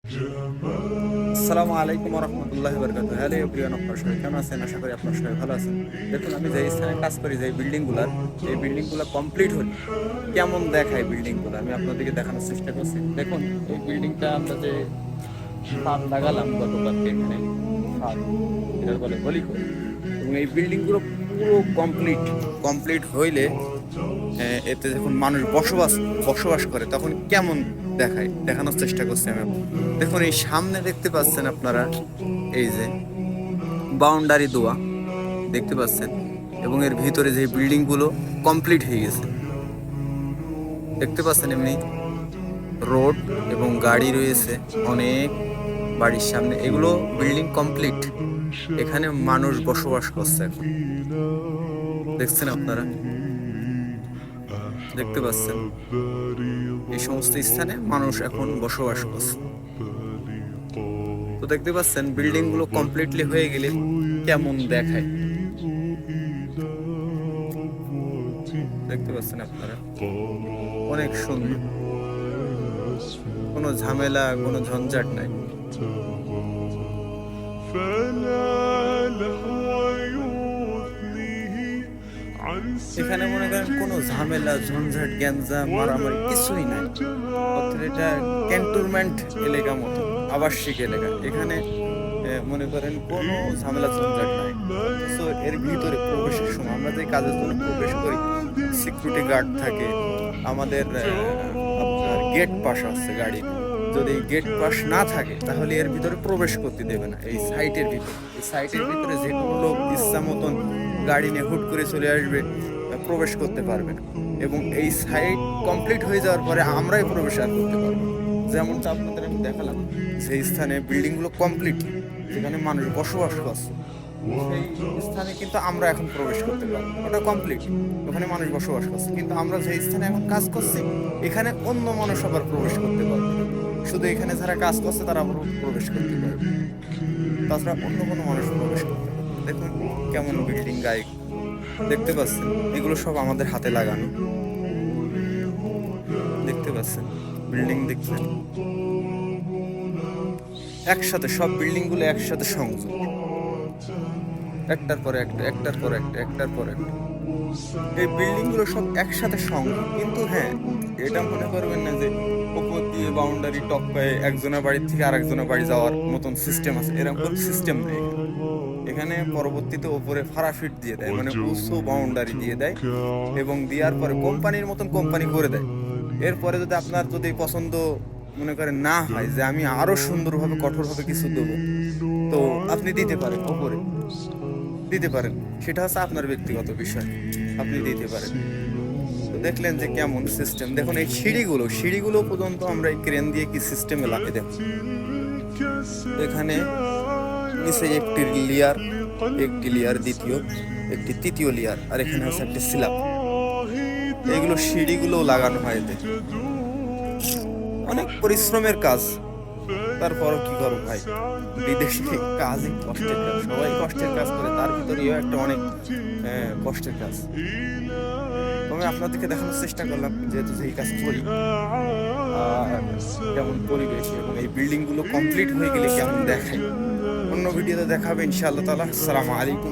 আসসালামু আলাইকুম রহমতুল্লাহ বরকাত। হ্যালো এভরিওয়ান, আপনার সবাই কেমন আছেন? আশা করি আপনার সবাই ভালো আছেন। দেখুন, আমি যে স্থানে কাজ করি, যে বিল্ডিংগুলো কমপ্লিট হল কেমন দেখায় বিল্ডিংগুলো আমি আপনাদেরকে দেখানোর চেষ্টা করছি। দেখুন, এই বিল্ডিংটা আমরা যে ছাদ লাগালাম গতকালকে, এখানে ছাদ এটার বলে বলি করে, এবং এই বিল্ডিংগুলো পুরো কমপ্লিট কমপ্লিট হইলে এতে যখন মানুষ বসবাস করে তখন কেমন দেখায় দেখানোর চেষ্টা করছি আমি। দেখুন, এই সামনে দেখতে পাচ্ছেন আপনারা, এই যে বাউন্ডারি দেওয়া দেখতে পাচ্ছেন, এবং এর ভিতরে যে বিল্ডিং গুলো কমপ্লিট হয়ে গেছে দেখতে পাচ্ছেন। এমনি রোড এবং গাড়ি রয়েছে অনেক বাড়ির সামনে, এগুলো বিল্ডিং কমপ্লিট। এখানে মানুষ বসবাস করছে এখন, দেখছেন আপনারা, দেখতে পাচ্ছেন এই সমস্ত স্থানে মানুষ এখন বসবাস করছে। তো দেখতে পাচ্ছেন বিল্ডিং গুলো কমপ্লিটলি হয়ে গেলে কেমন দেখায়, দেখতে পাচ্ছেন আপনারা, অনেক সুন্দর, কোনো ঝামেলা কোনো ঝঞ্ঝাট নাই। এখানে মনে করেন কোনো ঝামেলা ঝঞ্ঝাট গ্যাঞ্জাম মারামারি কিছুই নাই। অর্থাৎ এটা ক্যান্টনমেন্ট এলাকা মতো, আবাসিক এলাকা। এখানে মনে করেন কোনো ঝামেলা ঝঞ্ঝাট নাই। তো এর ভিতরে প্রবেশের সময় আমরা যে কাজের জন্য প্রবেশ করি, সিকিউরিটি গার্ড থাকে আমাদের। আপনার গেট পাস আছে গাড়ি, যদি গেট পাস না থাকে তাহলে এর ভিতরে প্রবেশ করতে দেবে না। এই সাইটের ভিতরে যে কোনো লোক ইচ্ছা মতন গাড়ি নিয়ে হুট করে চলে আসবে, প্রবেশ করতে পারবে না। এবং এই সাইট কমপ্লিট হয়ে যাওয়ার পরে আমরাই প্রবেশ আর করতে পারবো। যেমনটা আপনাদের আমি দেখালাম, সেই স্থানে বিল্ডিংগুলো কমপ্লিট, যেখানে মানুষ বসবাস করছে, সেই স্থানে কিন্তু আমরা এখন প্রবেশ করতে পারবো। ওটা কমপ্লিট, ওখানে মানুষ বসবাস করছে। কিন্তু আমরা যে স্থানে এখন কাজ করছি, এখানে অন্য মানুষ আবার প্রবেশ করতে পারবে না। শুধু এখানে যারা কাজ করছে তারা প্রবেশ করতে পারবে, তাছাড়া অন্য কোনো মানুষ প্রবেশ করতে পারবে। দেখুন কেমন বিল্ডিং গায়ে দেখতে পাচ্ছেন, এগুলো সব আমাদের হাতে লাগানো, দেখতে পাচ্ছেন বিল্ডিং দেখছেন একসাথে, সব বিল্ডিং গুলো একসাথে সংযোগ, একটার পর একটা একটার পর একটা একটার পর একটা। এই বিল্ডিং গুলো সব একসাথে সংযোগ। কিন্তু হ্যাঁ, এটা মনে করবেন না যে উপর দিয়ে বাউন্ডারি টপকায় একজনের বাড়ি থেকে আরেকজনের বাড়ি যাওয়ার মতন সিস্টেম আছে, এরকম সিস্টেম নেই এখানে। পরবর্তীতে ওপরে ফারাফিট দিয়ে দেয়, মানে উঁচু বাউন্ডারি দিয়ে দেয়, এবং দেওয়ার পরে কোম্পানির মতন কোম্পানি করে দেয়। এরপরে যদি আপনার যদি পছন্দ মনে করেন না হয় যে আমি আরো সুন্দরভাবে কঠোরভাবে কিছু দেবো, তো আপনি দিতে পারেন, ওপরে দিতে পারেন, সেটা হচ্ছে আপনার ব্যক্তিগত বিষয়, আপনি দিতে পারেন। তো দেখলেন যে কেমন সিস্টেম। দেখুন এই সিঁড়িগুলো পর্যন্ত আমরা এই ক্রেন দিয়ে কি সিস্টেমে লাগিয়ে দেব। এখানে নিচে একটি লেয়ার দ্বিতীয়, একটি তৃতীয় লেয়ার, আর এখানে হচ্ছে একটি স্ল্যাব। এইগুলো সিঁড়িগুলো লাগানো হয় এতে। অনেক পরিশ্রমের কাজ, তারপরও কি করবো ভাই, বিদেশি কাজই কষ্টের কাজ, সবাই কষ্টের কাজ করে, তার ভিতরেও একটা অনেক কষ্টের কাজ। আমি আপনাদেরকে দেখানোর চেষ্টা করলাম, যেহেতু এই কাজ করি, কেমন পরিবেশ এবং এই বিল্ডিং গুলো কমপ্লিট হয়ে গেলে কেমন দেখায়। অন্য ভিডিওতে দেখাবে ইনশাআল্লাহ তাআলা। আসসালামু আলাইকুম।